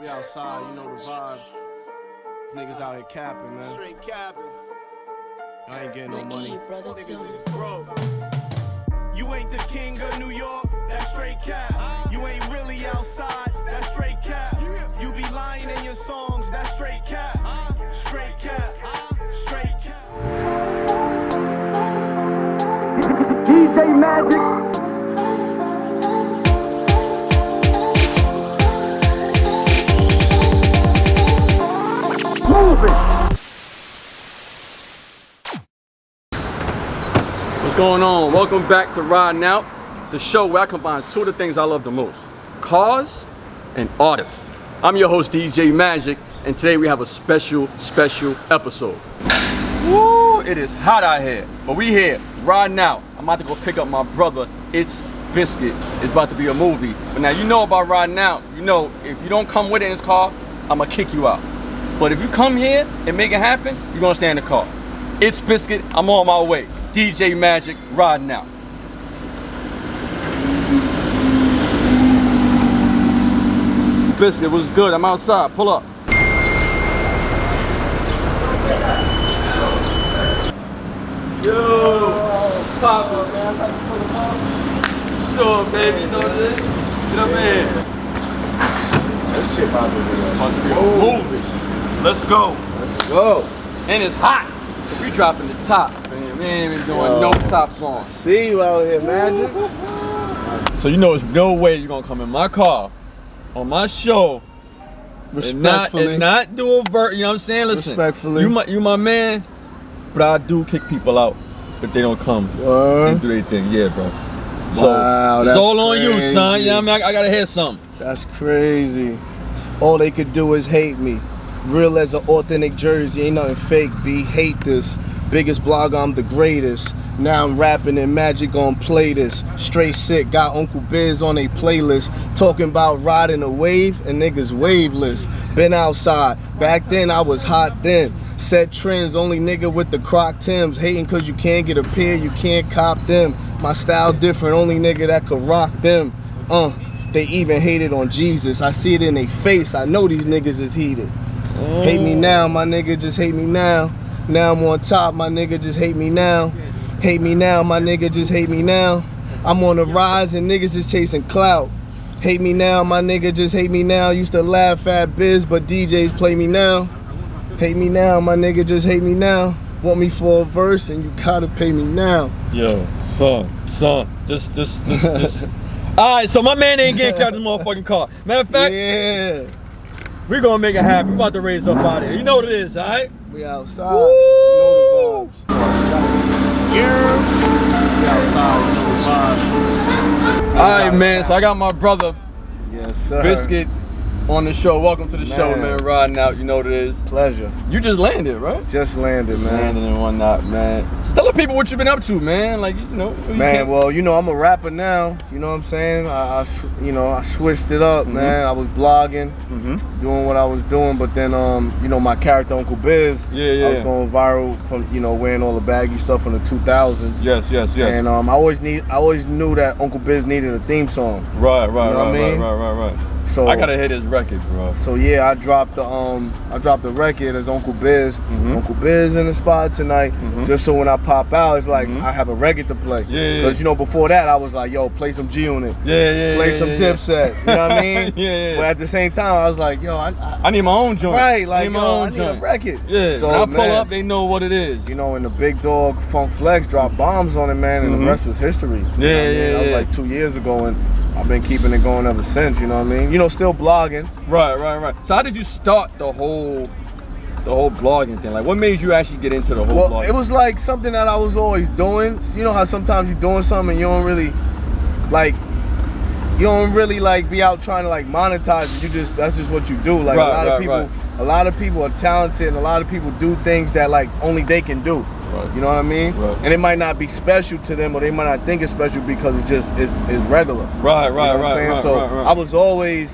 We outside, you know the vibe. Niggas out here capping, man. Straight capping. I ain't getting no money. Niggas is broke. You ain't the king of New York, that's straight cap. You ain't really outside, that's straight cap. You be lying in your songs, that's straight cap. Straight cap, straight cap. DJ Magic. What's going on? Welcome back to Riding Out, the show where I combine two of the things I love the most, cars and artists. I'm your host, DJ Magic, and today we have a special episode. Woo! It is hot out here, but we here, riding out. I'm about to go pick up my brother, Itsbizkit. It's about to be a movie. But now you know about riding out. You know, if you don't come with it in his car, I'ma kick you out. But if you come here and make it happen, you're gonna stay in the car. Itsbizkit, I'm on my way. DJ Magic, riding out. Biscuit was good. I'm outside. Pull up. Yo, Papa, man. Sure, baby. You know what it is? You know what I mean? That shit about to be a movie. Let's go. Let's go. And it's hot. So we dropping the top. Man, we ain't even doing no tops on. See you out here, Magic. So you know there's no way you're gonna come in my car on my show Respectfully. and not do a vert. You know what I'm saying? Listen, respectfully. you my man, but I do kick people out if they don't come and do their thing. Yeah, bro. So Wow, it's that's all on you, crazy. son. You know what I mean? I gotta hear something. That's crazy. All they could do is hate me. Real as an authentic jersey, ain't nothing fake, B. Hate this. Biggest blogger, I'm the greatest. Now I'm rapping and Magic gon' play this. Straight sick, got Uncle Biz on a playlist. Talking about riding a wave and niggas waveless. Been outside, back then I was hot then. Set trends, only nigga with the Croc Tims. Hating cause you can't get a pair, you can't cop them. My style different, only nigga that could rock them. They even hated on Jesus. I see it in their face, I know these niggas is heated. Hate me now, my nigga, just hate me now. Now I'm on top, my nigga, just hate me now. Hate me now, my nigga, just hate me now. I'm on the rise and niggas is chasing clout. Hate me now, my nigga, just hate me now. Used to laugh at Biz, but DJs play me now. Hate me now, my nigga, just hate me now. Want me for a verse and you gotta pay me now. Yo, son, just. Alright, so my man ain't getting kicked out of this motherfucking car. Matter of fact, Yeah, we're gonna make it happen. We're about to raise up out of here. You know what it is, alright? we outside. You know the vibes. We outside, you know the vibes. Alright, man, so I got my brother, Yes, sir. Biscuit, on the show. Welcome to the show, man. Riding out, you know what it is. Pleasure. You just landed, right? Just landed, man. Landing and whatnot, man. So tell the people what you've been up to, man. Like, you know. Man, well, you know, I'm a rapper now. You know what I'm saying? I switched it up, man. I was blogging, doing what I was doing, but then, you know, my character Uncle Biz, Yeah. I was going viral from, you know, wearing all the baggy stuff from the 2000s. Yes. And I always knew that Uncle Biz needed a theme song. Right. You know what I mean? So I gotta hit his record, bro. So yeah, I dropped the record as Uncle Biz. Uncle Biz in the spot tonight, just so when I pop out, it's like I have a record to play. Yeah. Because you know, before that, I was like, yo, play some G Unit. Yeah. Play some Dipset. You know what I mean? Yeah. But at the same time, I was like, yo, I need my own joint. right, like, I need my yo, own I need joint. a record. Yeah. So when I pull man, up, they know what it is. you know, and the big dog Funk Flex dropped bombs on it, man, and the rest was history. You know what I mean? That was like 2 years ago, and I've been keeping it going ever since. You know what I mean? You know, still blogging. Right. So how did you start the whole blogging thing? Like, what made you actually get into the whole blogging? It was like something that I was always doing. You know how sometimes you're doing something and you don't really be out trying to like monetize it. That's just what you do. Like a lot of people are talented and a lot of people do things that like only they can do. Right. You know what I mean? Right. And it might not be special to them, or they might not think it's special because it's just it's regular. Right. You know what I'm saying? So I was always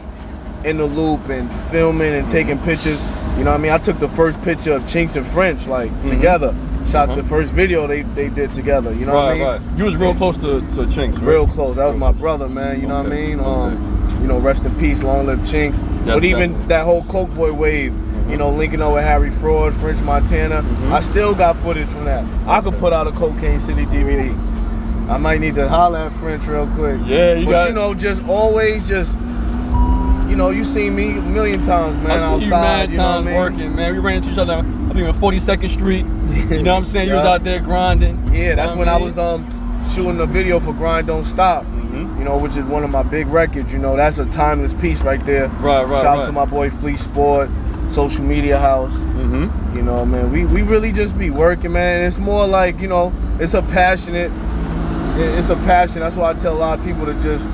in the loop and filming and taking pictures. You know what I mean? I took the first picture of Chinks and French like together. Shot the first video they did together. You know what I mean? Right. You was real close to Chinks, right? Real close. That was my brother, man. You know what I mean? You know, rest in peace, long live Chinks. But even that whole Coke Boy wave, you know, linking up with Harry Fraud, French Montana, I still got footage from that. I could put out a Cocaine City DVD. I might need to holler at French real quick. Yeah, you got. But you know, just always just. You know, you seen me a million times, man, I see outside. you mad times working, man. We ran into each other, I think on 42nd Street. You know what I'm saying? You was out there grinding. Yeah, that's when I was shooting a video for Grind Don't Stop, you know, which is one of my big records. You know, that's a timeless piece right there. Right. Shout out to my boy Fleet Sport, Social Media House. You know, man, we really just be working, man. It's more like, you know, it's a passion. That's why I tell a lot of people to just,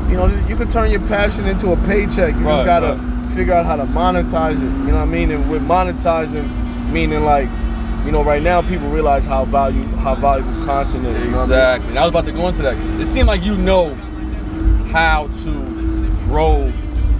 you know, you can turn your passion into a paycheck. You just gotta figure out how to monetize it. You know what I mean? And with monetizing, meaning like, you know, right now people realize how valuable content is. You know what I mean? And I was about to go into that. It seemed like you know how to grow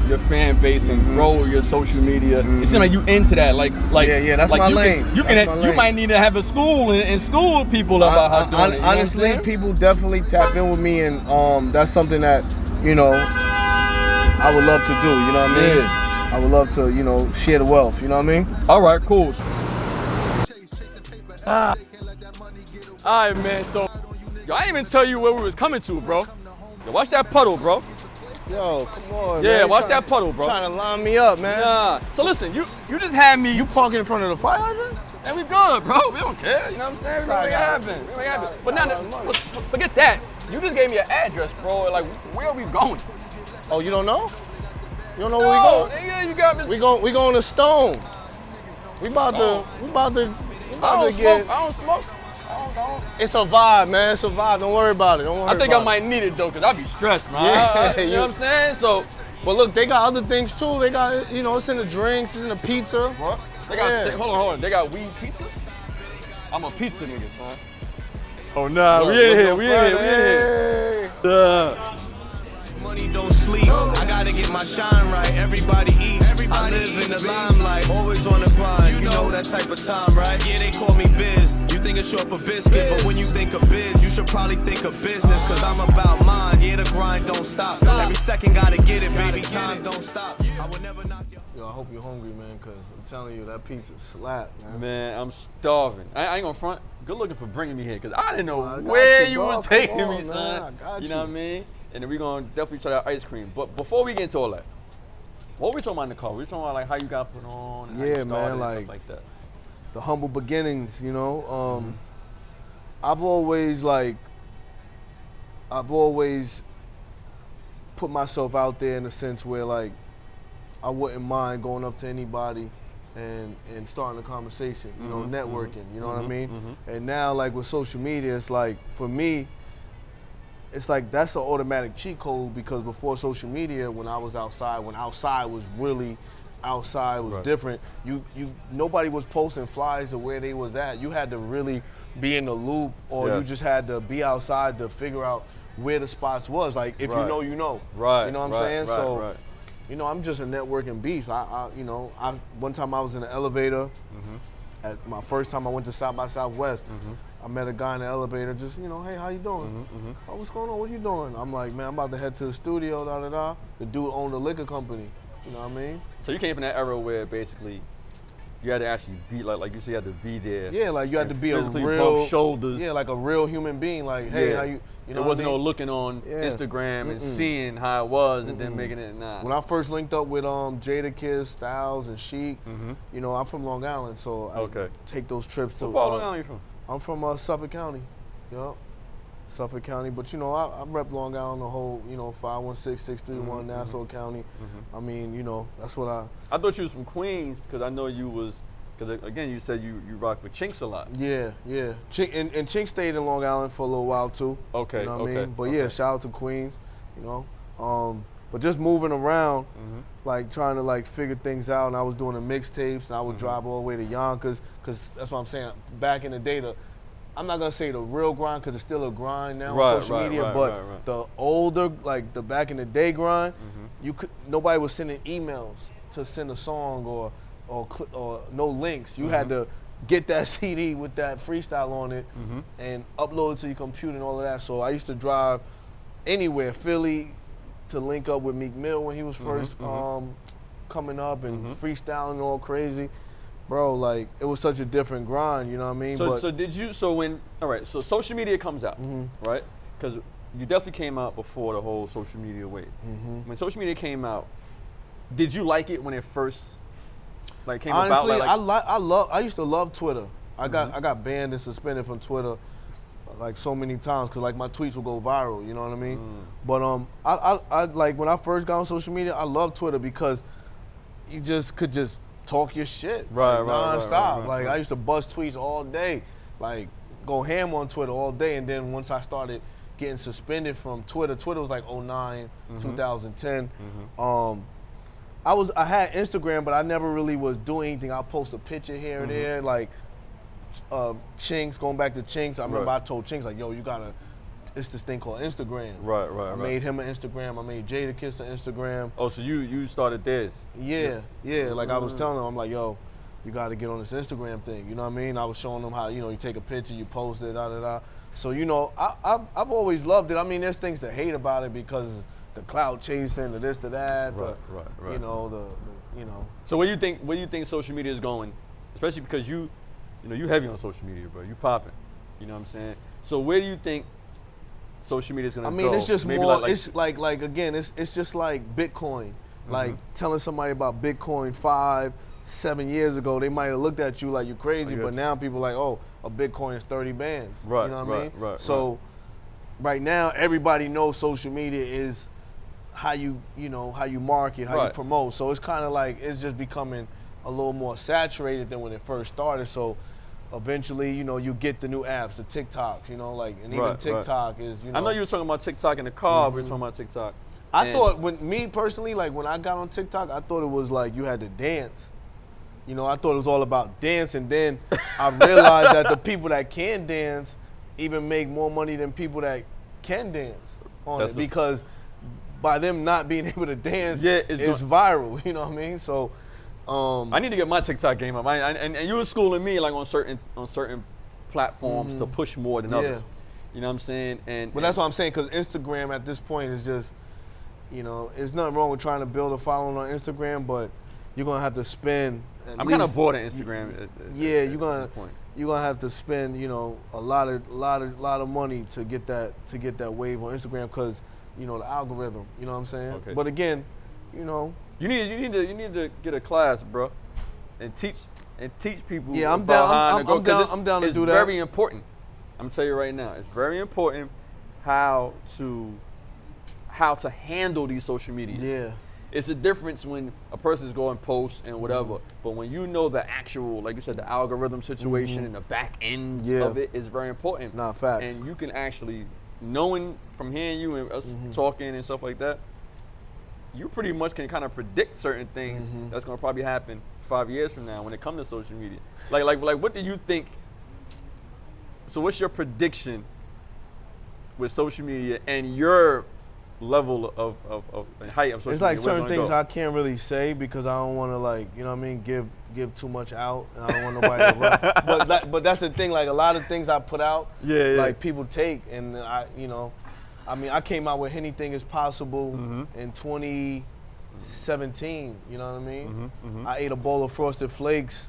your fan base and grow your social media. It seemed like you into that. Like yeah, that's like my lane. You might need to have a school and school people about how to do it. Honestly, people definitely tap in with me, and that's something that, you know, I would love to do, you know what I mean? Yeah. I would love to, you know, share the wealth, you know what I mean? All right, cool. All right, man, so, yo, I didn't even tell you where we was coming to, bro. Yo, watch that puddle, bro. Yo, come on, yeah, man. Watch that puddle, bro. Trying to line me up, man. Nah. So listen, you just had me. You parking in front of the fire hydrant? And we good, bro. We don't care, you know what I'm saying? We don't make it happen. But now, forget that. You just gave me an address, bro. Like, where are we going? Oh, you don't know? You don't know where we going? Yeah, you got me. We going to Stone. We about to get. I don't smoke. It's a vibe, man. It's a vibe. Don't worry about it. I think I might need it though, cause I'd be stressed, man. Yeah, you know what I'm saying? So, but look, they got other things too. They got, you know, it's in the drinks, it's in the pizza. What? They got hold on. They got weed pizzas. I'm a pizza nigga, son. Oh nah, we in here. Money don't sleep. I gotta get my shine right. Everybody eats. I live in the limelight, always on the grind. You know that type of time, right? Yeah, they call me Biz. You think it's short for biscuit, but when you think of biz, you should probably think of business. Cause I'm about mine. Yeah, the grind don't stop. Every second gotta get it, baby. Time don't stop. I would never knock you. Yo, I hope you're hungry, man, cause I'm telling you, that pizza slap, man. Man, I'm starving. I ain't gonna front. Good looking for bringing me here, cause I didn't know where you were taking me, son. You know what I mean? And then we're gonna definitely try that ice cream. But before we get into all that, what were we talking about in the car? We were talking about like how you got put on and how you started, man, and stuff like that. The humble beginnings, you know. I've always put myself out there in a sense where like I wouldn't mind going up to anybody and starting a conversation, you know, networking, you know what I mean? And now like with social media, it's like for me, it's like that's an automatic cheat code, because before social media, when I was outside, when outside was really outside, was different. Nobody was posting flyers of where they was at. You had to really be in the loop, or you just had to be outside to figure out where the spots was. Like if you know, you know. Right. You know what I'm saying? You know, I'm just a networking beast. One time I was in an elevator. At my first time I went to South by Southwest. I met a guy in the elevator, just, you know, hey, how you doing? Oh, what's going on? What are you doing? I'm like, man, I'm about to head to the studio, The dude owned a liquor company. You know what I mean? So you came from that era where basically you had to actually be like you said, you had to be there. Yeah, like you had to be a real bump shoulders. Yeah, like a real human being. Like, hey, how you? You know, there wasn't no looking on Instagram and seeing how it was and then making it nah. When I first linked up with Jadakiss, Styles, and Sheik, you know, I'm from Long Island, so I take those trips to. What part of Long Island are you from? I'm from Suffolk County. Yup. Suffolk County, but you know, I rep Long Island, the whole, you know, 516, 631, Nassau County. I mean, you know, that's what I thought you was from Queens, because I know you was, because again, you said you rock with Chinks a lot. Yeah. And Chink stayed in Long Island for a little while too. Okay, you know what I mean? But yeah, shout out to Queens, you know. But just moving around, like trying to like figure things out, and I was doing the mixtapes, and I would drive all the way to Yonkers, because that's what I'm saying, back in the day, I'm not gonna say the real grind, because it's still a grind now on social media, but the older, like the back in the day grind, nobody was sending emails to send a song or no links. You had to get that CD with that freestyle on it and upload it to your computer and all of that. So I used to drive anywhere, Philly, to link up with Meek Mill when he was first coming up and freestyling all crazy, bro, like it was such a different grind, you know what I mean? So so social media comes out, right? Because you definitely came out before the whole social media wave. When social media came out, did you like it when it first came about? Honestly, I used to love Twitter. I got banned and suspended from Twitter like so many times because like my tweets would go viral, you know what I mean? But I like when I first got on social media, I loved Twitter because you could just talk your shit nonstop. Like I used to bust tweets all day, like go ham on Twitter all day, and then once I started getting suspended from Twitter was like 09, 2010. I had Instagram, but I never really was doing anything. I'll post a picture here or there, like Chinks, going back to Chinks. I remember I told Chinks, like, yo, it's this thing called Instagram. I made him an Instagram. I made Jadakiss an Instagram. Oh, so you started this? Yeah. Like I was telling him, I'm like, yo, you got to get on this Instagram thing. You know what I mean? I was showing them how, you take a picture, you post it, da. So, I've always loved it. I mean, there's things to hate about it because the clout chasing, the this, the that, right. So where do you think social media is going? Especially because you heavy on social media, bro. You popping. You know what I'm saying? So where do you think social media is gonna go? I mean, it's just Maybe more. It's like again, it's just like Bitcoin. Like telling somebody about Bitcoin 5-7 years ago, they might have looked at you like you're crazy, but now people are like, oh, a Bitcoin is 30 bands. You know what I mean? So right now, everybody knows social media is how you market, how you promote. So it's kind of like it's just becoming a little more saturated than when it first started. So eventually, you get the new apps, the TikToks, and even TikTok is, I know you were talking about TikTok in the car. We were talking about TikTok. I thought me personally, like when I got on TikTok, I thought it was like you had to dance. I thought it was all about dance, and then I realized that the people that can dance even make more money than people that can dance on it, because by them not being able to dance, it's viral. You know what I mean? So I need to get my TikTok game up. And you were schooling me like on certain platforms to push more than others. You know what I'm saying? But that's what I'm saying, because Instagram at this point is just, there's nothing wrong with trying to build a following on Instagram, but you're gonna have to spend. I'm kind of bored of Instagram. You're gonna have to spend, a lot of money to get that wave on Instagram, because the algorithm. You know what I'm saying? Okay. But again, you need to get a class, bro, and teach people. Yeah, I'm down to do that. It's very important. I'm telling you right now, it's very important how to handle these social media. Yeah. It's a difference when a person's going post and whatever, but when you know the actual, like you said, the algorithm situation and the back ends of it is very important. Nah, facts. And you can actually, knowing from hearing you and us talking and stuff like that, you pretty much can kind of predict certain things that's gonna probably happen 5 years from now when it comes to social media. Like what do you think? So what's your prediction with social media and your level of height of social media? It's like certain things I can't really say because I don't want to give too much out, and I don't want nobody to run. But that's the thing. Like a lot of things I put out, like people take, and I came out with anything is possible in 2017. You know what I mean? I ate a bowl of Frosted Flakes.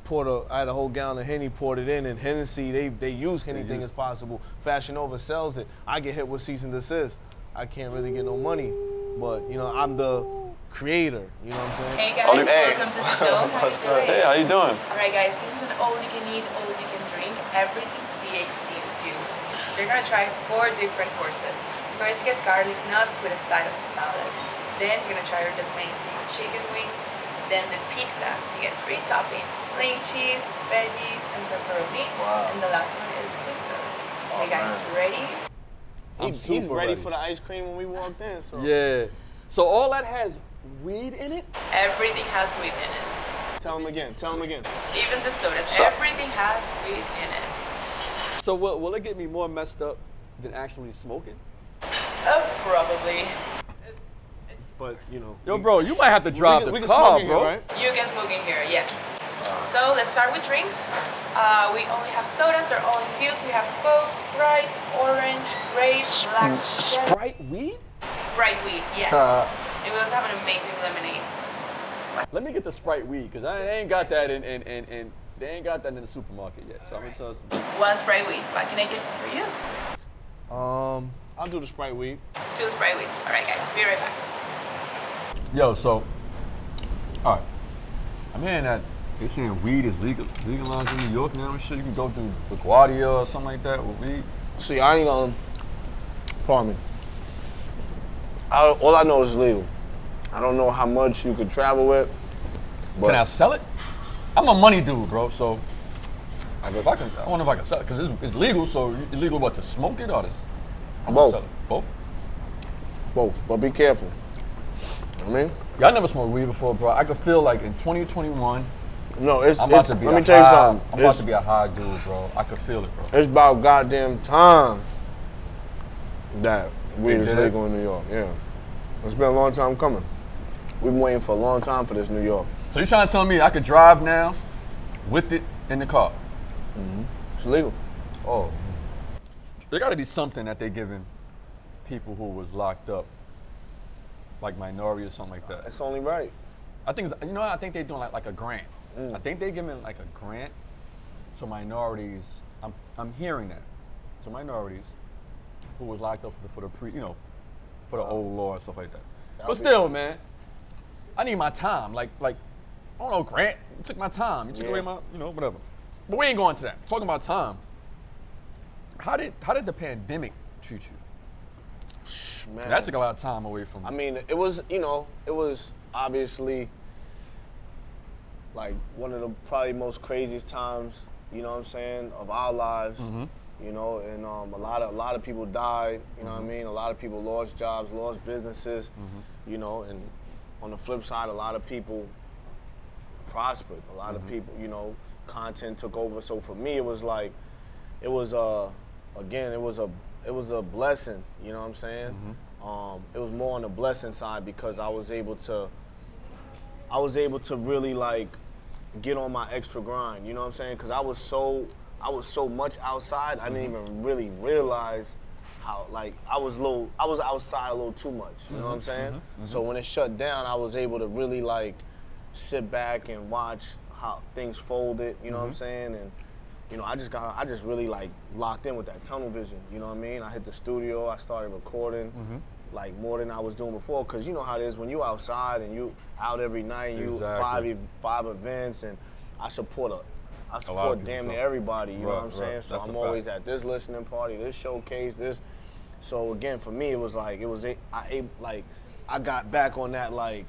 I had a whole gallon of Henny, poured it in, and Hennessy, they use anything is possible. Fashion Nova sells it. I get hit with cease and desist. I can't really get no money, but I'm the creator. You know what I'm saying? Hey guys, welcome to Still. How you doing? Hey, how you doing? All right guys, this is an all you can eat, all you can drink. Everything's THC infused. You're gonna try 4 different courses. First, you get garlic nuts with a side of salad. Then you're gonna try the amazing chicken wings. Then the pizza. You get 3 toppings: plain cheese, veggies, and pepperoni. Wow. And the last one is dessert. Hey guys, ready? He's ready for the ice cream when we walked in. So. Yeah. So all that has weed in it? Everything has weed in it. Tell him again. Even the sodas. Everything has weed in it. So will it get me more messed up than actually smoking? Probably. But Yo, bro, you might have to drive the car, bro. Here, right? You can smoke in here, yes. So let's start with drinks. We only have sodas, they're all infused. We have Coke, Sprite, orange, grape, black cherry. Sprite weed? Sprite weed, yes. And we also have an amazing lemonade. Let me get the Sprite weed, because they ain't got that in they ain't got that in the supermarket yet. So I'm gonna tell some. One Sprite weed. What can I get for you? I'll do the Sprite weed. 2 Sprite weeds. All right, guys. Be right back. Yo, so, all right. I'm hearing that they're saying weed is legalized in New York now and shit. You can go through LaGuardia or something like that with weed. See, I ain't gonna, pardon me. All I know is legal. I don't know how much you could travel with, but Can I sell it? I'm a money dude, bro. So, I wonder if I can sell it because it's legal. So, it's legal what, to smoke it or to both. sell it? Both. Both, but be careful. You know what I mean? Yeah, I never smoked weed before, bro. I could feel like in 2021. No, Let me tell you something. I'm about to be a high dude, bro. I could feel it, bro. It's about goddamn time that weed is did it? legal in New York. Yeah, it's been a long time coming. We've been waiting for a long time for this New York. So you trying to tell me I could drive now with it in the car? It's legal. Oh, there got to be something that they're giving people who was locked up, like minority or something like that. It's only right. I think I think they're doing like a grant. I think they're giving like a grant to minorities. I'm hearing that to minorities who was locked up for the old law and stuff like that. But still, man, I need my time. Like I don't know, grant. You took my time. You took away my whatever. But we ain't going to that. Talking about time. How did the pandemic treat you? Man, That took a lot of time away from. I mean, it was obviously like one of the probably most craziest times, you know what I'm saying, of our lives. You know, and a lot of people died, you know what I mean? A lot of people lost jobs, lost businesses, you know, and on the flip side, a lot of people prospered. A lot of people, you know, content took over. So for me, it was like, it was a blessing, you know what I'm saying? It was more on the blessing side because I was able to really like get on my extra grind, you know what I'm saying? Because I was so much outside, I didn't even really realize how, like, I was outside a little too much, you know what I'm saying? So when it shut down, I was able to really like sit back and watch how things folded, you know what I'm saying? And you know, I just really like locked in with that tunnel vision, you know what I mean? I hit the studio, I started recording like more than I was doing before, because you know how it is when you outside and you out every night, you five events, and I support damn near everybody, you know what I'm saying? So I'm always at this listening party, this showcase, this. So again, for me, it was like, I got back on that, like,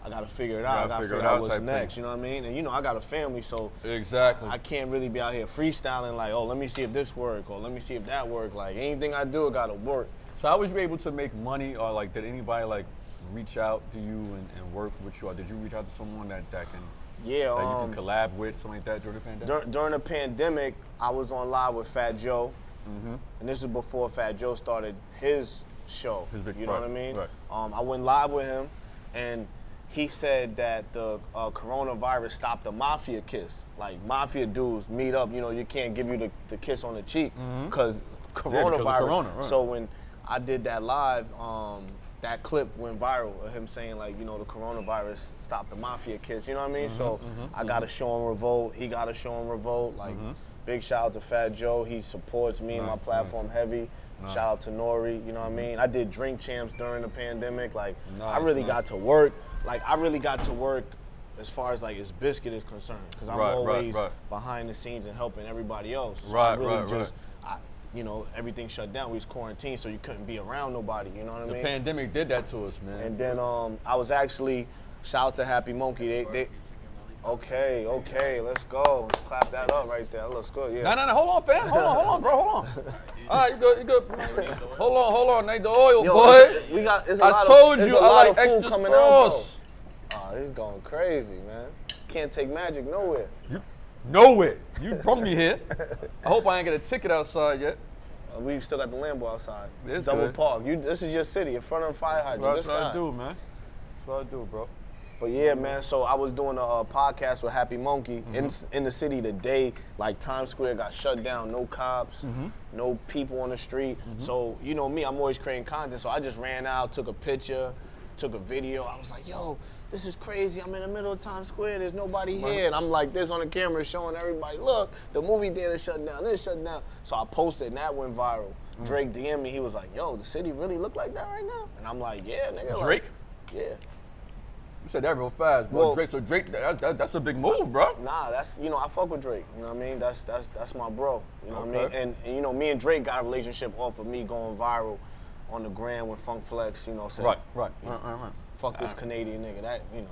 I gotta figure it out. I gotta figure out what's next, you know what I mean? And you know, I got a family, so exactly. I can't really be out here freestyling like, oh, let me see if this work, or let me see if that work. Like anything I do, it gotta work. So how was you able to make money, or like did anybody like reach out to you and work with you, or did you reach out to someone that can that you can collab with, something like that during the pandemic? During the pandemic, I was on live with Fat Joe, and this is before Fat Joe started his show. You know what I mean? Right. I went live with him, and he said that the coronavirus stopped the mafia kiss. Like mafia dudes meet up, you know, you can't give you the kiss on the cheek because coronavirus. Corona, right. So when I did that live, that clip went viral of him saying like, you know, the coronavirus stopped the mafia kiss, you know what I mean? So I got a show on Revolt, he got a show on Revolt, like big shout out to Fat Joe, he supports me and my platform heavy. Shout out to Nori, you know what I mean? I did Drink Champs during the pandemic, like I really got to work. Like I really got to work as far as like Itsbizkit is concerned, because I'm always behind the scenes and helping everybody else. So I really you know, everything shut down. We was quarantined, so you couldn't be around nobody. You know what I mean? The pandemic did that to us, man. And then I was actually, shout out to Happy Monkey. Okay, let's go. Let's clap that up right there. That looks good. Yeah. No, hold on, fam. Hold on, bro. Hold on. All right, you good. Hold on. Need the oil, boy. I told you I like extra sauce. Oh, this is going crazy, man. Can't take magic nowhere. Nowhere. You brought me here. I hope I ain't get a ticket outside yet. We still got the Lambo outside. It's Double good. Park. This is your city, in front of the fire hydrant. That's what I do, man. That's what I do, bro. But yeah, man, so I was doing a podcast with Happy Monkey in the city the day, like Times Square got shut down, no cops, no people on the street. So, you know me, I'm always creating content, so I just ran out, took a picture, took a video. I was like, yo, this is crazy. I'm in the middle of Times Square. There's nobody here. And I'm like this on the camera showing everybody, look, the movie theater shut down, this shut down. So I posted and that went viral. Drake DM'd me, he was like, yo, the city really look like that right now? And I'm like, yeah, nigga. Drake? Like, yeah. You said that real fast, bro. Well, Drake, so Drake, that's a big move, bro. Nah, that's, you know, I fuck with Drake. You know what I mean? That's my bro. You know what I mean? And you know, me and Drake got a relationship off of me going viral on the gram with Funk Flex, you know, saying, Right. fuck this Canadian nigga, that, you know.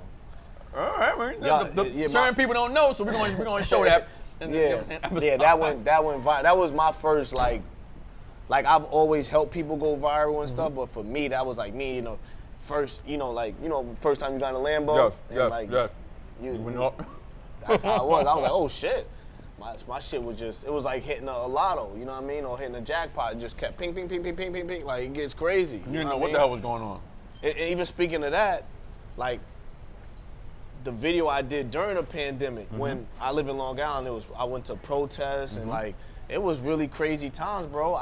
All right, man. Yeah, Certain people don't know, so we're gonna show that. That went viral. That was my first, like I've always helped people go viral and stuff, but for me, that was like me, you know, first, you know, like, you know, first time you got in a Lambo. Yes. That's how it was. I was like, oh shit. My shit was just, it was like hitting a lotto, you know what I mean? Or hitting a jackpot. It just kept ping, ping, ping, ping, ping, ping, ping. Like, it gets crazy. You didn't know what the hell was going on. And even speaking of that, like, the video I did during the pandemic, when I live in Long Island, I went to protests and like, it was really crazy times, bro.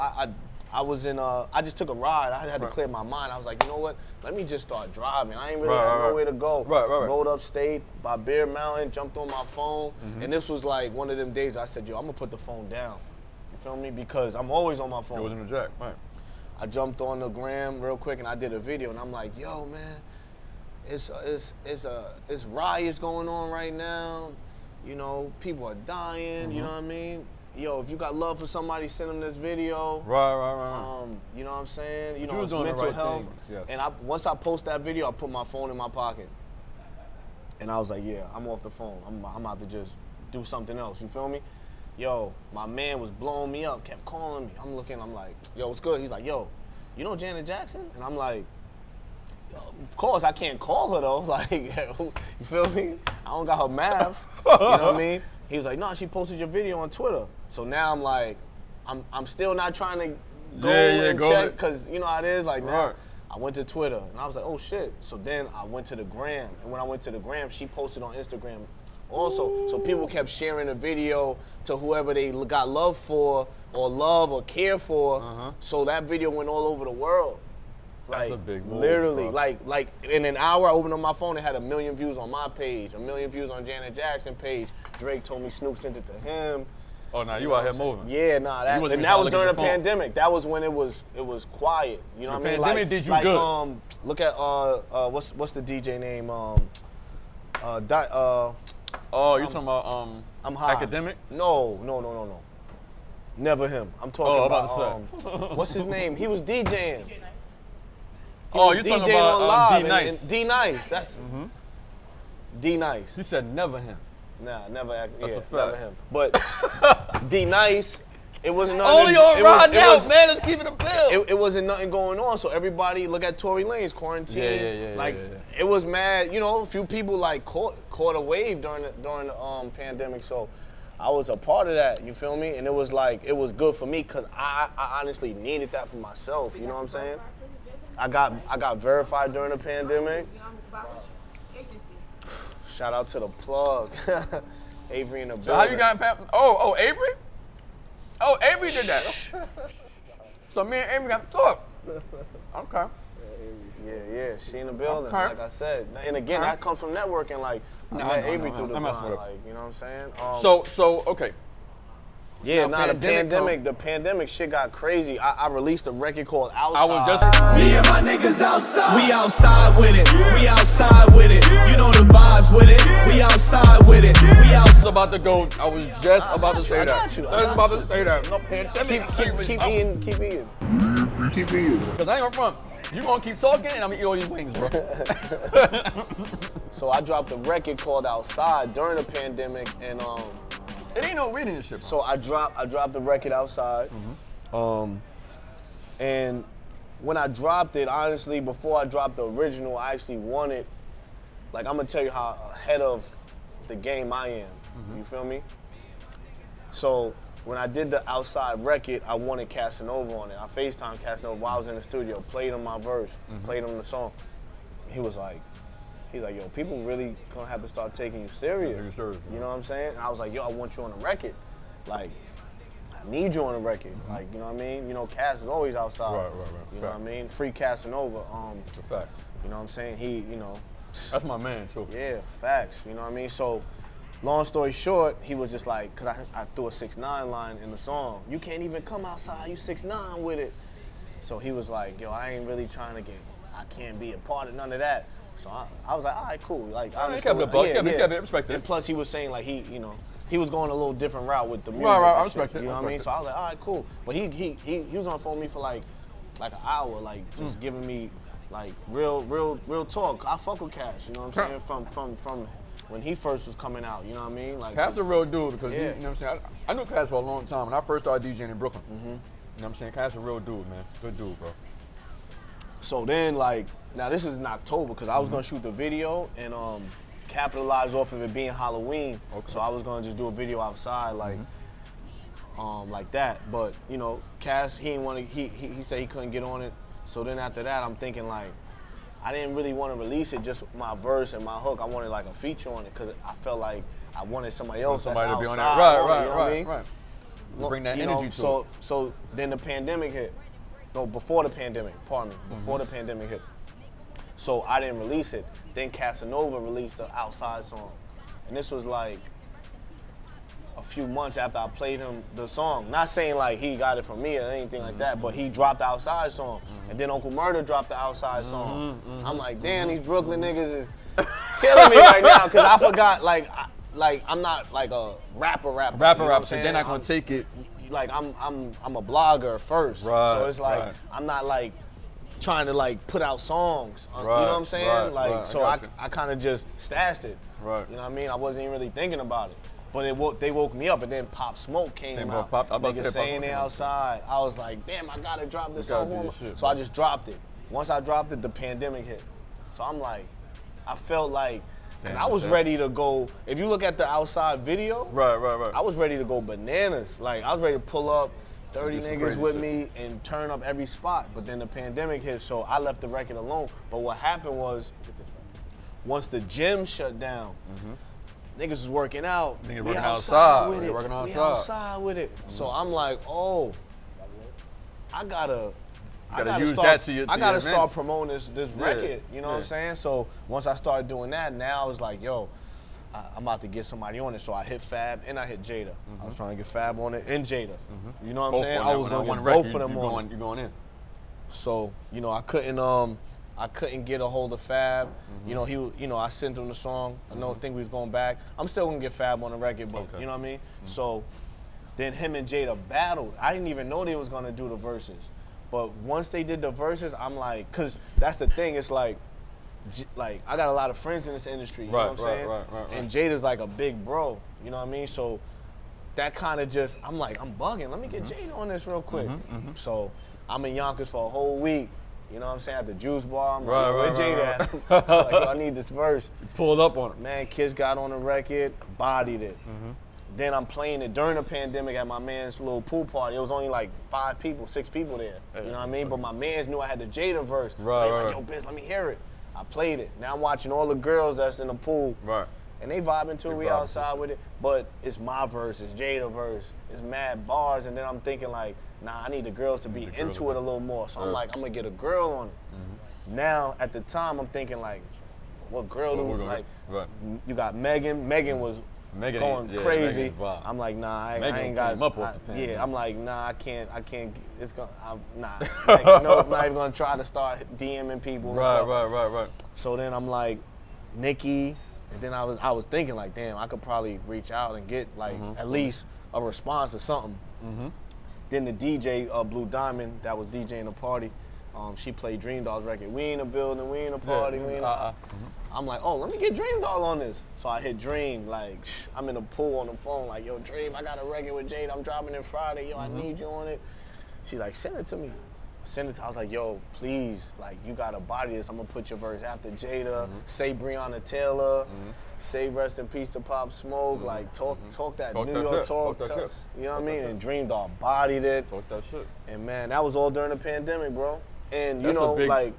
I was in, I just took a ride. I had to clear my mind. I was like, you know what? Let me just start driving. I ain't really had nowhere to go. Rode upstate by Bear Mountain, jumped on my phone. And this was like one of them days I said, yo, I'm gonna put the phone down. You feel me? Because I'm always on my phone. It was in the jack, right. I jumped on the gram real quick and I did a video and I'm like, yo, man, it's riots going on right now. You know, people are dying, you know what I mean? Yo, if you got love for somebody, send them this video. Right. You know what I'm saying? You But know, was it's doing the mental right health. thing, yes. And once I post that video, I put my phone in my pocket. And I was like, yeah, I'm off the phone. I'm about to just do something else, you feel me? Yo, my man was blowing me up, kept calling me. I'm looking, I'm like, yo, what's good? He's like, yo, you know Janet Jackson? And I'm like, yo, of course, I can't call her though. Like, you feel me? I don't got her math, you know what I mean? He was like, no, she posted your video on Twitter. So now I'm like, I'm still not trying to go and check, because you know how it is. Like now, I went to Twitter and I was like, oh shit. So then I went to the gram, and when I went to the gram, she posted on Instagram also. So people kept sharing the video to whoever they got love for, or love or care for. So that video went all over the world. Like, that's a big move, literally, bro. like in an hour, I opened up my phone, it had 1 million views on my page, 1 million views on Janet Jackson page. Drake told me Snoop sent it to him. Oh, now you out here moving. Yeah, nah, that was during the pandemic. That was when it was quiet. You know what I mean? Pandemic did you good. Look at what's the DJ name? Oh, you talking about I'm high. Academic? No. Never him. I'm talking about what's his name? He was DJing. You're talking about D-Nice. D-Nice, that's D-Nice. You said never him. Nah, never. That's a fact. Never him. But D-Nice, it wasn't nothing. Only on Rod now, man. Let's keep it a bill. It wasn't nothing going on, so everybody look at Tory Lanez quarantine. It was mad. You know, a few people like caught a wave during the pandemic. So I was a part of that. You feel me? And it was like it was good for me because I honestly needed that for myself. You know what I'm saying? I got verified during the pandemic. Shout out to the plug, Avery in the building. So how you got? Avery? Oh, Avery did that. So me and Avery got to talk. Okay. Yeah, she in the building, Okay. like I said. And again, that comes from networking. Like I met Avery through the I'm messing grind, with her. like you know what I'm saying. So okay. Yeah, Now, the pandemic shit got crazy. I released a record called Outside. I was just Me and my niggas outside. We outside with it. We outside with it. You know the vibes with it. We outside with it. We outside. about to go. I was just about to say that. got you. I was about to say that. No pandemic. Keep eating. Because I ain't gonna front. You gonna keep talking and I'm gonna eat all these wings, bro. So I dropped a record called Outside during the pandemic, and It ain't no reading this shit, bro. so I dropped the record Outside, and when I dropped it, honestly, before I dropped the original, I actually wanted, like, I'm gonna tell you how ahead of the game I am. You feel me? So when I did the Outside record, I wanted Casanova on it. I FaceTimed Casanova while I was in the studio, played him my verse, played him the song. He's like, yo, people really gonna have to start taking you serious. You know what I'm saying? And I was like, yo, I want you on the record. Like, I need you on the record. Like, you know what I mean? You know, Cass is always outside. Right. You know what I mean? Free Casanova. It's a fact. You know what I'm saying? He, you know. That's my man too. Yeah, facts. You know what I mean? So, long story short, he was just like, cause I threw a 6ix9ine line in the song. You can't even come outside. You 6ix9ine with it. So he was like, yo, I ain't really trying to get. I can't be a part of none of that. So I was like, all right, cool. Like, I kept it buck. Kept it respected. And plus, he was saying like he was going a little different route with the music. Right, I and respect shit, it. You know what I mean? So I was like, all right, cool. But he was on the phone with me for like an hour, like just giving me like real talk. I fuck with Cash. You know what I'm saying? From when he first was coming out. You know what I mean? Like Cash a real dude because Yeah. you know what I'm saying. I knew Cash for a long time when I first started DJing in Brooklyn. You know what I'm saying? Cash a real dude, man. Good dude, bro. So then, like, now this is in October because I was gonna shoot the video and capitalize off of it being Halloween. Okay. So I was gonna just do a video outside, like that. But you know, Cass, he didn't want to. He said he couldn't get on it. So then after that, I'm thinking like, I didn't really want to release it just my verse and my hook. I wanted like a feature on it because I felt like I wanted somebody else to be on outside that. Right, on it, you know what I mean? right. You bring that You energy know, to it. So then the pandemic hit. No, before the pandemic, pardon me. Before the pandemic hit. So I didn't release it. Then Casanova released the Outside song. And this was like a few months after I played him the song. Not saying like he got it from me or anything like that, but he dropped the Outside song. And then Uncle Murder dropped the Outside song. I'm like, damn, these Brooklyn niggas is killing me right now because I forgot like I'm not like a rapper. You know what I'm So saying? they're not gonna take it. Like I'm a blogger first. Right, So it's like right. I'm not like trying to like put out songs. You know Right, what I'm saying? right, Like right, so I got you. I kind of just stashed it. Right. You know what I mean? I wasn't even really thinking about it. But they woke me up and then Pop Smoke came out. I about to say Niggas Pop saying Smoke they came out. outside. I was like, damn, I gotta drop this You gotta song. do this shit, So I bro. just dropped it. Once I dropped it, the pandemic hit. So I'm like, I felt like, cause Damn, I was damn. ready to go. If you look at the Outside video, Right. I was ready to go bananas. Like I was ready to pull up 30 Do some niggas crazy with shit. me and turn up every spot. But then the pandemic hit, so I left the record alone. But what happened was, once the gym shut down, niggas was working out. Niggas We working outside outside. with They it. working We outside. outside with it. So I'm like, oh, I gotta use start, that to your I gotta advantage. start promoting this Yeah, record. You know what I'm yeah. saying? So once I started doing that, now I was like, yo, I'm about to get somebody on it. So I hit Fab and I hit Jada. I was trying to get Fab on it and Jada. You know what I'm Both saying? on I that- was on gonna that one get record, both of them you on. going, you going in. So you know, I couldn't get a hold of Fab. You know, I sent him the song. I don't think we was going back. I'm still gonna get Fab on the record, but Okay. you know what I mean. So then him and Jada battled. I didn't even know they was gonna do the verses, but once they did the verses, I'm like, cause that's the thing. It's like I got a lot of friends in this industry. You know Right, what I'm right, saying? right. And Jada's like a big bro. You know what I mean? So that kind of just, I'm like, I'm bugging. Let me get Jada on this real quick. So I'm in Yonkers for a whole week. You know what I'm saying? At the juice bar, I'm like, Right, yo, where right, Jada right, at? I'm like, yo, I need this verse. Pulled up on it. Man, Kids got on the record, bodied it. Then I'm playing it during the pandemic at my man's little pool party. It was only like 5 people, 6 people there. You know what I mean? But my mans knew I had the Jada verse. So Right, they right. like, yo, bitch, let me hear it. I played it. Now I'm watching all the girls that's in the pool. Right. And they vibing too, They we vibing outside with it. But it's my verse, it's Jada verse, it's mad bars, and then I'm thinking like, nah, I need the girls to be the girls into to it a little more. So I'm Yeah. like, I'm gonna get a girl on it. Now, at the time, I'm thinking like, what girl What do we're gonna like? get? Right. You got Megan. Megan was Megan going ain't- yeah, crazy. Megan's wild. I'm like, nah, I Megan ain't got. came up off the pandemic. yeah, I'm like, nah, I can't. It's gonna, nah. Like, no, I'm not even gonna try to start DMing people. And stuff. Right. So then I'm like, Nikki, and then I was thinking like, damn, I could probably reach out and get like at least a response or something. Then the DJ, Blue Diamond, that was DJing the party, she played Dream Doll's record. We in the building, we in the party, we in the. I'm like, oh, let me get Dream Doll on this. So I hit Dream, like, I'm in the pool on the phone, like, yo, Dream, I got a record with Jade, I'm dropping it Friday, yo, I need you on it. She like, send it to me. Send it to, I was like, yo, please, like, you gotta body this. I'm gonna put your verse after Jada, say Breonna Taylor, say rest in peace to Pop Smoke, like, talk that Talk New that York shit. talk, Talk that shit. you know what I Talk mean? that shit. And Dream Doll bodied it. Talk that shit. And man, that was all during the pandemic, bro. And you That's a know, big- like,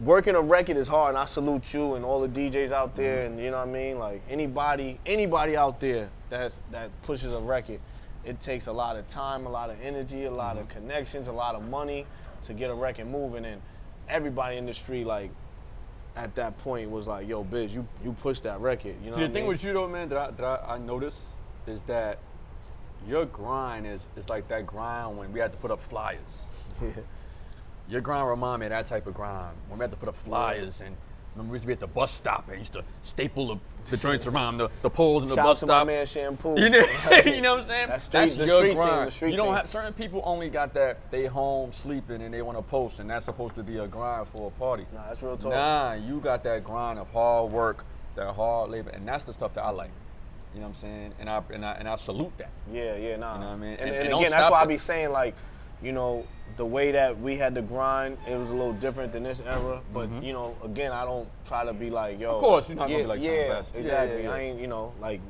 working a record is hard, and I salute you and all the DJs out there, and you know what I mean? Like, anybody out there that pushes a record, it takes a lot of time, a lot of energy, a lot of connections, a lot of money to get a record moving, and everybody in the street, like, at that point was like, yo, Biz, you pushed that record. You know See, what the thing I mean? with you though, man, that I noticed is that your grind is like that grind when we had to put up flyers. Your grind remind me of that type of grind. When we had to put up flyers and remember we used to be at the bus stop and used to staple the joints around the poles in the Shout bus out to stop. my man Shampoo. You know, you know what I'm saying? That's That's the your street grind. team, the street you don't team. have certain people only got that they home sleeping and they want to post and that's supposed to be a grind for a party. Nah, that's real talk. Nah, you got that grind of hard work, that hard labor, and that's the stuff that I like. You know what I'm saying? And I salute that. Yeah, nah. You know what I mean? And And don't again, that's stop why I it. be saying, like, you know, the way that we had to grind, it was a little different than this era. But, you know, again, I don't try to be like, yo. Of course, you're not yeah, gonna be like Tom yeah, Bass. Yeah, exactly. yeah. I ain't, you know, like,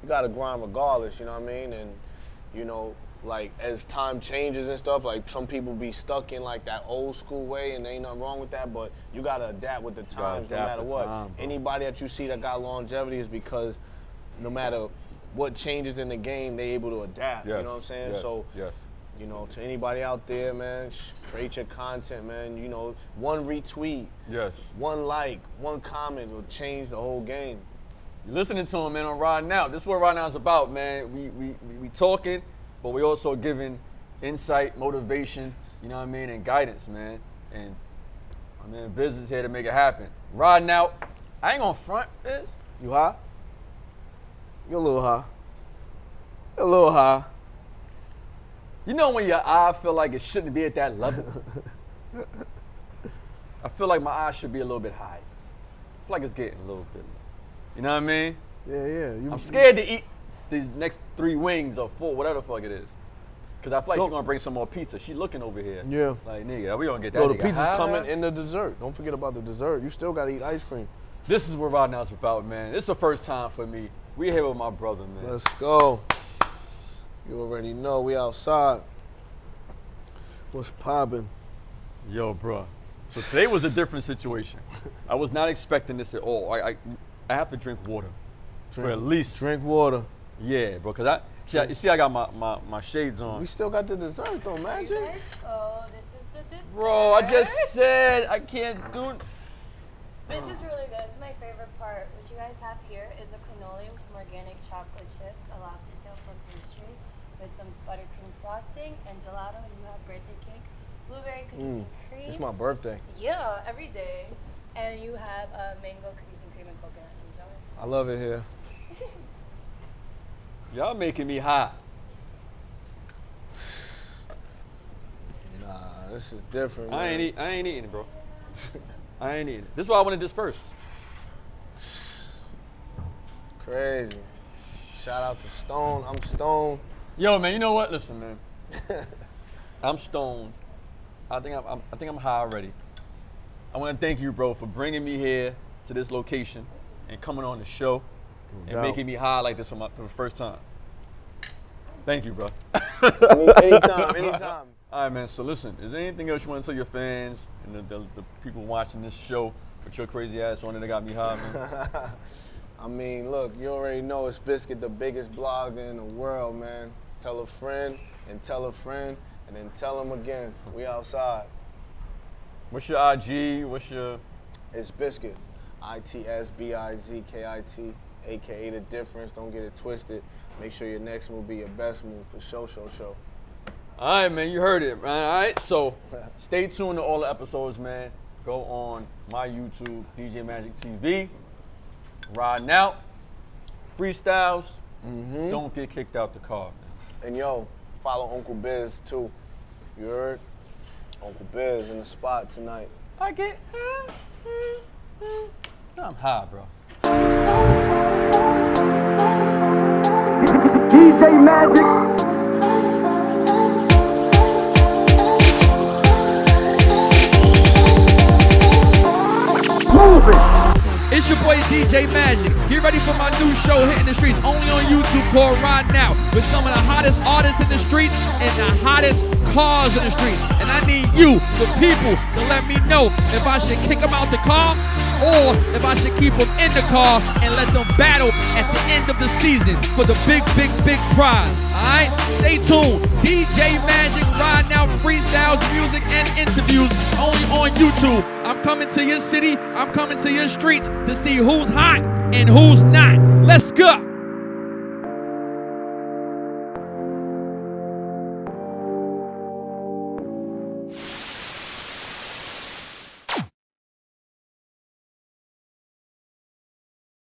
you got to grind regardless, you know what I mean? And, you know, like, as time changes and stuff, like, some people be stuck in, like, that old school way, and ain't nothing wrong with that, but you got to adapt with the times no adapt matter with what. time, bro. Anybody that you see that got longevity is because no matter what changes in the game, they able to adapt. Yes, You know what I'm saying? yes, So, yes. you know, to anybody out there, man, create your content, man. You know, one retweet, Yes. one like, one comment will change the whole game. You're listening to him, man, on Ride Now. This is what Ride Now is about, man. We talking, but we also giving insight, motivation, you know what I mean, and guidance, man. And my man Biz is here to make it happen. Ride Now. I ain't gonna front, Biz. You high? You're a little high. You're a little high. You know when your eye feel like it shouldn't be at that level? I feel like my eye should be a little bit high. I feel like it's getting a little bit. You know what I mean? Yeah. I'm scared to eat these next 3 wings or 4, whatever the fuck it is. Cause I feel like she's gonna bring some more pizza. She looking over here. Yeah. Like, nigga, we gonna get that Yo, the nigga pizza's high. coming in the dessert. Don't forget about the dessert. You still gotta eat ice cream. This is what Ride Now is about, man. This is the first time for me. We here with my brother, man. Let's go. You already know we outside. What's poppin'? Yo, bro. So today was a different situation. I was not expecting this at all. I have to drink water for at least. Drink water. Yeah, bro. Cause you see, I got my shades on. We still got the dessert though, Magic. Oh, this is the dessert. Bro, I just said I can't do. This is really good. This is my favorite part. What you guys have here is the cannoli with some organic chocolate chips, a lobster tail for pastry, with some buttercream frosting, and gelato. You have birthday cake, blueberry cookies and cream. It's my birthday. Yeah, every day. And you have mango cookies and cream and coconut. Enjoy. I love it here. Y'all making me hot. Nah, this is different. I man. ain't eating it, bro. I ain't eating it. This is why I wanted this first. Crazy. Shout out to Stone. I'm Stone. Yo, man, you know what? Listen, man. I'm stoned. I think I'm high already. I want to thank you, bro, for bringing me here to this location and coming on the show and doubt. making me high like this for the first time. Thank you, bro. Anytime. All right, man. So listen, is there anything else you want to tell your fans and the people watching this show with your crazy ass on it that got me high, man? I mean, look, you already know Itsbizkit, the biggest blogger in the world, man. Tell a friend and tell a friend and then tell them again. We outside. What's your IG? What's your... Itsbizkit. ITSBIZKIT, aka The Difference. Don't get it twisted. Make sure your next move be your best move for show. All right, man, you heard it, man. All right, so stay tuned to all the episodes, man. Go on my YouTube, DJ Magic TV. Riding out, freestyles. Don't get kicked out the car, man. And yo, follow Uncle Biz too. You heard? Uncle Biz in the spot tonight. I get I'm high, bro. DJ Magic. Move it. It's your boy DJ Magic. Get ready for my new show hitting the streets only on YouTube called Ride Now with some of the hottest artists in the streets and the hottest cars in the streets. And I need you, the people, to let me know if I should kick them out the car or if I should keep them in the car and let them battle at the end of the season for the big, big, big prize. Alright? Stay tuned. DJ Magic riding out freestyles, music, and interviews only on YouTube. I'm coming to your city. I'm coming to your streets to see who's hot and who's not. Let's go.